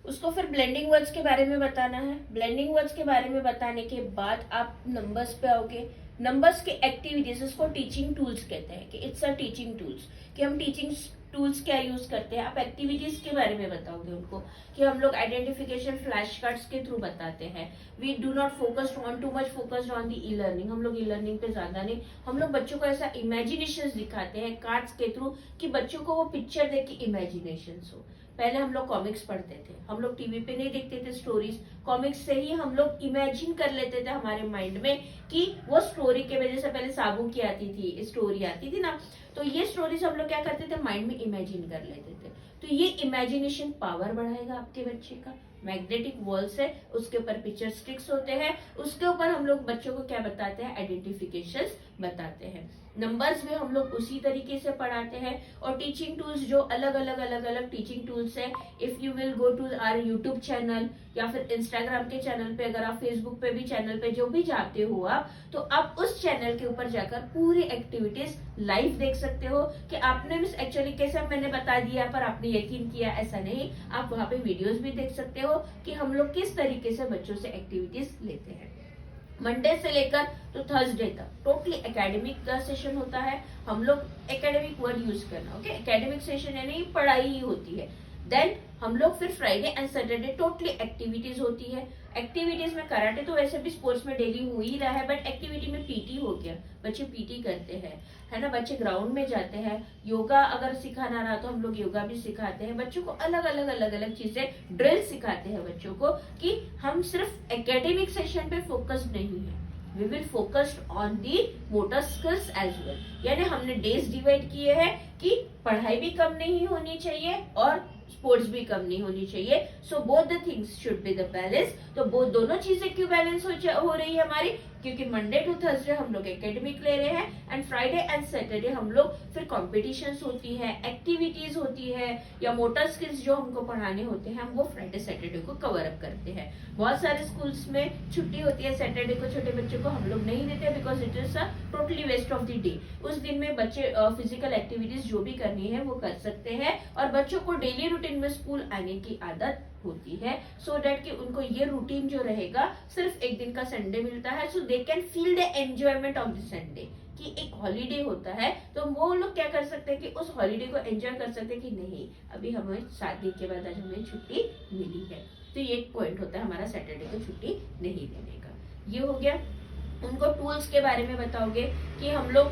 उसको फिर blending words के बारे में बताना है। ब्लेंडिंग वर्ड्स के बारे में बताने के बाद आप नंबर्स पे आओगे। नंबर्स के एक्टिविटीज, उसको टीचिंग टूल्स कहते हैं कि इट्स अ टीचिंग टूल्स, कि हम टीचिंग टूल्स क्या यूज करते हैं। आप एक्टिविटीज के बारे में बताओगे उनको कि हम लोग आइडेंटिफिकेशन फ्लैश कार्ड्स के थ्रू बताते हैं। We do not focus on too much focused on the e learning, हम लोग ई लर्निंग पे ज्यादा नहीं, हम लोग बच्चों को ऐसा इमेजिनेशन दिखाते हैं कार्ड्स के थ्रू कि बच्चों को वो पिक्चर देख के इमेजिनेशन हो। पहले हम लोग कॉमिक्स पढ़ते थे, हम लोग टीवी पे नहीं देखते थे स्टोरीज, कॉमिक्स से ही हम लोग इमेजिन कर लेते थे हमारे माइंड में कि वो स्टोरी के वजह से, पहले साबू की आती थी स्टोरी आती थी ना, तो ये स्टोरीज हम लोग क्या करते थे माइंड में इमेजिन कर लेते थे। तो ये इमेजिनेशन पावर बढ़ाएगा आपके बच्चे का। मैग्नेटिक वॉल्स है, उसके ऊपर पिक्चर स्टिक्स होते हैं, उसके ऊपर हम लोग बच्चों को क्या बताते हैं, आइडेंटिफिकेशंस बताते हैं। नंबर्स भी हम लोग उसी तरीके से पढ़ाते हैं। और टीचिंग टूल्स जो अलग अलग टीचिंग टूल्स है, if you will go to our YouTube channel या फिर इंस्टाग्राम के चैनल पे, अगर आप फेसबुक पे भी चैनल पे जो भी जाते हो आप, तो आप उस चैनल के ऊपर जाकर पूरी एक्टिविटीज लाइव देख सकते हो कि आपने मिस एक्चुअली कैसे मैंने बता दिया पर आपने यकीन किया, ऐसा नहीं। आप वहां पे वीडियोस भी देख सकते हो कि हम लोग किस तरीके से बच्चों से एक्टिविटीज लेते हैं। मंडे से लेकर तो थर्सडे तक टोटली एकेडमिक का सेशन होता है। हम लोग एकेडमिक वर्ड यूज करना, ओके, एकेडमिक सेशन यानी पढ़ाई ही होती है। देन हम लोग फिर Friday and Saturday totally activities होती है। एक्टिविटीज में कराटे तो वैसे भी स्पोर्ट्स में डेली हो ही रहा है, बट एक्टिविटी में पीटी हो गया, बच्चे पीटी करते हैं, है ना, बच्चे ग्राउंड में जाते हैं। योगा अगर सिखाना रहा तो हम लोग योगा भी सिखाते हैं बच्चों को, अलग अलग चीजें, ड्रिल सिखाते हैं बच्चों को कि हम सिर्फ एकेडमिक सेशन पे फोकस्ड नहीं है, we will focused on the motor skills as well. यानी हमने डेज डिवाइड किए हैं कि पढ़ाई भी कम नहीं होनी चाहिए और स्पोर्ट्स भी कम नहीं होनी चाहिए। So both the things should be the balance. तो वो दोनों चीजें क्यों बैलेंस हो रही है हमारी, क्योंकि मंडे टू थर्सडे हम लोग एकेडमिक ले रहे हैं एंड फ्राइडे एंड सैटरडे हम लोग फिर कॉम्पिटिशन्स होती है, एक्टिविटीज होती है या मोटर स्किल्स जो हमको पढ़ाने होते हैं, हम वो फ्राइडे सैटरडे को कवर अप करते हैं। बहुत सारे स्कूल्स में छुट्टी होती है सैटरडे को, छोटे बच्चों को हम लोग नहीं देते because it is a totally waste of the day. उस दिन में बच्चे फिजिकल एक्टिविटीज जो भी करनी है वो कर सकते हैं और बच्चों को डेली रूटीन में स्कूल आने की आदत होती है, सो डेट कि उनको ये रूटीन जो रहेगा, सिर्फ एक दिन का संडे मिलता है, so they can feel the enjoyment of the Sunday, कि एक हॉलीडे होता है तो वो लोग क्या कर सकते हैं कि उस हॉलीडे को एंजॉय कर सकते हैं कि नहीं अभी हमें 7 दिन के बाद आज हमें छुट्टी मिली है। तो ये एक पॉइंट होता है हमारा सैटरडे को छुट्टी नहीं देने का। ये हो गया। उनको टूल्स के बारे में बताओगे कि हम लोग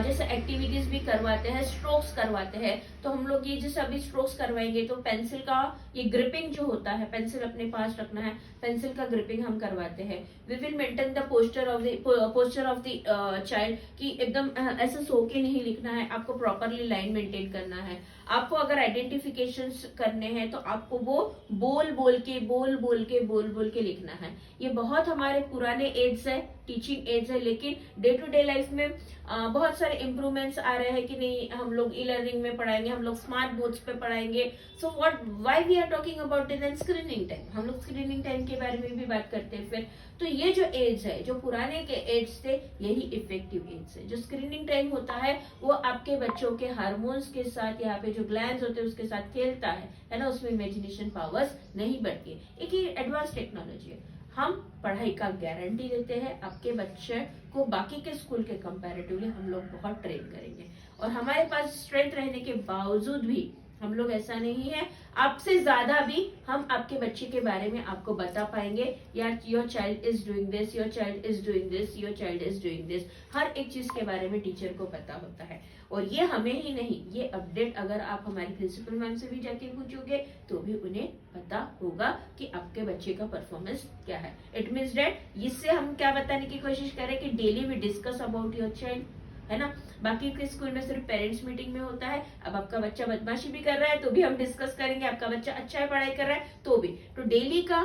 जैसे एक्टिविटीज भी करवाते हैं, स्ट्रोक्स करवाते हैं, तो हम लोग ये जैसे अभी स्ट्रोक्स करवाएंगे तो पेंसिल का ये ग्रिपिंग जो होता है, पेंसिल अपने पास रखना है, पेंसिल का ग्रिपिंग हम करवाते हैं। We will maintain the posture of the child, कि एकदम ऐसे सो के नहीं लिखना है, आपको प्रॉपरली लाइन मेंटेन करना है। आपको अगर आइडेंटिफिकेशन करने हैं तो आपको वो बोल बोल के लिखना है। ये बहुत हमारे पुराने एज है, टीचिंग एज है, लेकिन डे टू डे लाइफ में बहुत सारे इम्प्रूवमेंट्स आ रहे हैं कि नहीं हम लोग ई लर्निंग में पढ़ाएंगे, हम लोग स्मार्ट बोर्ड्स पे पढ़ाएंगे। So what why we are talking about it and screening time, हम लोग स्क्रीनिंग टाइम के बारे में भी बात करते हैं फिर। तो ये जो एज है, जो पुराने के एज थे, यही इफेक्टिव एज है। जो स्क्रीनिंग टाइम होता है वो आपके बच्चों के हार्मोन्स के साथ, यहाँ पे जो ग्लैंड्स होते हैं उसके साथ खेलता है ना, उसमें इमेजिनेशन पावर्स नहीं बढ़ती है। एक ही एडवांस टेक्नोलॉजी है। हम पढ़ाई का गारंटी देते हैं, आपके बच्चे को बाकी के स्कूल के कंपैरेटिवली हम लोग बहुत ट्रेन करेंगे और हमारे पास स्ट्रेंथ रहने के बावजूद भी हम लोग ऐसा नहीं है, आपसे ज्यादा भी हम आपके बच्चे के बारे में आपको बता पाएंगे, यार your child is doing this, your child is doing this, your child is doing this. हर एक चीज के बारे में टीचर को पता होता है और ये हमें ही नहीं, ये अपडेट अगर आप हमारी प्रिंसिपल मैम से भी जाके पूछोगे तो भी उन्हें पता होगा कि आपके बच्चे का परफॉर्मेंस क्या है। इट मीन्स डेट इससे हम क्या बताने की कोशिश करें कि daily we discuss about your child, है ना। बाकी के स्कूल में सिर्फ पेरेंट्स मीटिंग में होता है। अब आपका बच्चा बदमाशी भी कर रहा है तो भी हम डिस्कस करेंगे, आपका बच्चा अच्छा है पढ़ाई कर रहा है तो भी। तो डेली का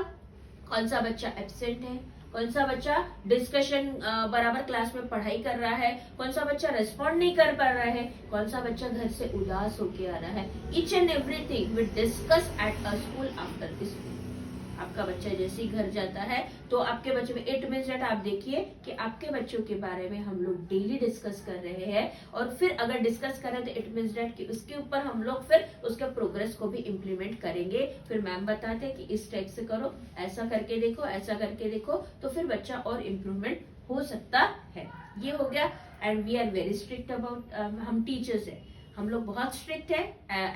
कौन सा बच्चा एब्सेंट है, कौन सा बच्चा डिस्कशन बराबर क्लास में पढ़ाई कर रहा है, कौन सा बच्चा रेस्पॉन्ड नहीं कर पा रहा है, कौन सा बच्चा घर से उदास होके आ रहा है, each and everything we discuss at a school after the school. आपका बच्चा जैसे ही घर जाता है तो आपके बच्चे में इट मीन्स दैट आप देखिए कि आपके बच्चों के बारे में हम लोग डेली डिस्कस कर रहे हैं, और फिर अगर डिस्कस करें तो इट मीन्स दैट कि उसके ऊपर हम लोग फिर उसके प्रोग्रेस को भी इम्प्लीमेंट करेंगे। फिर मैम बताते हैं कि इस टाइप से करो, ऐसा करके देखो, ऐसा करके देखो, तो फिर बच्चा और इम्प्रूवमेंट हो सकता है। ये हो गया। And we are very strict about, हम टीचर्स है, हम लोग बहुत स्ट्रिक्ट है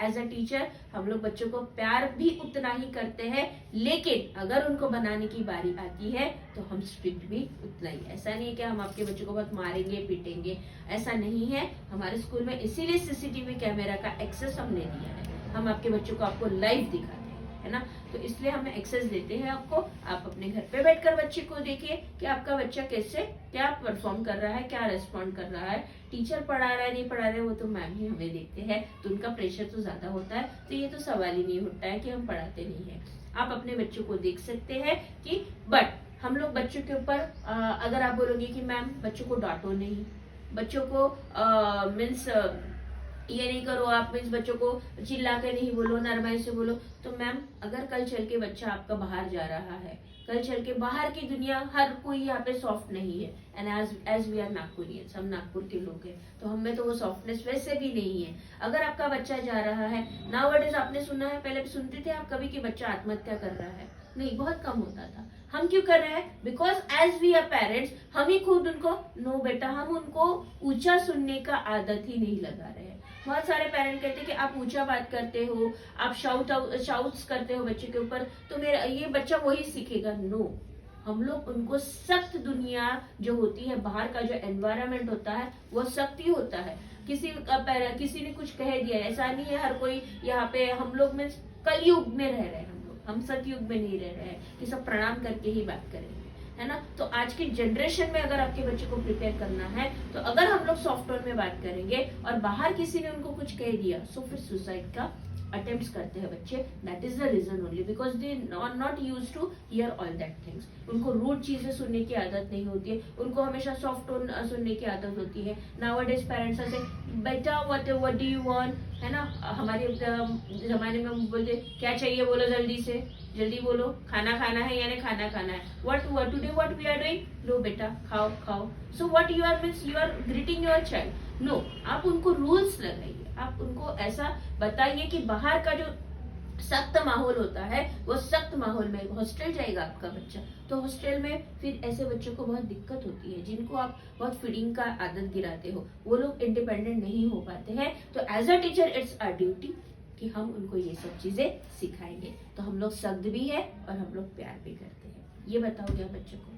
एज अ टीचर। हम लोग बच्चों को प्यार भी उतना ही करते हैं, लेकिन अगर उनको बनाने की बारी आती है तो हम स्ट्रिक्ट भी उतना ही। ऐसा नहीं है कि हम आपके बच्चों को बहुत मारेंगे पीटेंगे, ऐसा नहीं है। हमारे स्कूल में इसीलिए सीसीटीवी कैमरा का एक्सेस हमने दिया है, हम आपके बच्चों को आपको लाइव दिखाते हैं, है ना। तो इसलिए हमें एक्सेस देते हैं आपको। आप अपने घर पे बैठकर बच्चे को देखिए कि आपका बच्चा कैसे क्या परफॉर्म कर रहा है, क्या रेस्पॉन्ड कर रहा है। टीचर पढ़ा रहा है नहीं पढ़ा रहे वो तो मैम ही हमें देखते हैं, तो उनका प्रेशर तो ज्यादा होता है, तो ये तो सवाल ही नहीं उठता है कि हम पढ़ाते नहीं है। आप अपने बच्चों को देख सकते हैं कि बट हम लोग बच्चों के ऊपर अगर आप बोलोगे कि मैम बच्चों को डांटो नहीं, बच्चों को मीन्स ये नहीं करो, आप मीन्स बच्चों को चिल्ला के नहीं बोलो, नरमाई से बोलो, तो मैम अगर कल चल के बच्चा आपका बाहर जा रहा है, कल चल के बाहर की दुनिया, हर कोई यहाँ पे सॉफ्ट नहीं है। एंड एज वी आर नागपुरियंस, हम नागपुर के लोग हैं, तो हमें तो वो सॉफ्टनेस वैसे भी नहीं है। अगर आपका बच्चा जा रहा है, नाउअडेज आपने सुना है, पहले भी सुनते थे आप कभी कि बच्चा आत्महत्या कर रहा है, नहीं, बहुत कम होता था। हम क्यों कर रहे हैं? Because as we are parents, हम ही खुद उनको नो बेटा, हम उनको ऊंचा सुनने का आदत ही नहीं लगा रहे हैं। बहुत सारे पेरेंट कहते हैं कि आप ऊंचा बात करते हो, आप शाउट्स करते हो बच्चे के ऊपर, तो मेरा ये बच्चा वही सीखेगा। नो, हम लोग उनको सख्त दुनिया जो होती है, बाहर का जो एनवायरनमेंट होता है वो सख्त ही होता है। किसी ने कुछ कह दिया, ऐसा नहीं है हर कोई यहाँ पे, हम लोग में कलयुग में रह रहे हैं, हम सतयुग में नहीं रह रहे हैं कि सब प्रणाम करके ही बात करेंगे, है ना। तो आज की जनरेशन में अगर आपके बच्चे को प्रिपेयर करना है, तो अगर हम लोग सॉफ्ट टोन में बात करेंगे और बाहर किसी ने उनको कुछ कह दिया, तो फिर सुसाइड का अटेम्प्ट्स करते हैं बच्चे। That is the reason only, because they are not used to hear all that things. उनको रूड चीजें सुनने की आदत नहीं होती है, उनको हमेशा सॉफ्ट टोन सुनने की आदत होती है। नाउअडेज पेरेंट्स से बेटा व्हाट डू यू वांट, है ना। हमारे जमाने में हम बोलते क्या चाहिए बोलो, जल्दी से जल्दी बोलो, खाना खाना है यानी खाना खाना है। What today what we are doing, लो बेटा खाओ खाओ। So what you are means you are greeting your child. No, आप उनको रूल्स लगाइए, आप उनको ऐसा बताइए कि बाहर का जो सख्त माहौल होता है वो सख्त माहौल में हॉस्टल जाएगा आपका बच्चा, तो हॉस्टल में फिर ऐसे बच्चों को बहुत दिक्कत होती है, जिनको आप बहुत फीडिंग का आदत गिराते हो, वो लोग इंडिपेंडेंट नहीं हो पाते हैं। तो as a teacher it's our duty कि हम उनको ये सब चीजें सिखाएंगे। तो हम लोग सख्त भी है और हम लोग प्यार भी करते हैं। ये बताओगे आप बच्चों को?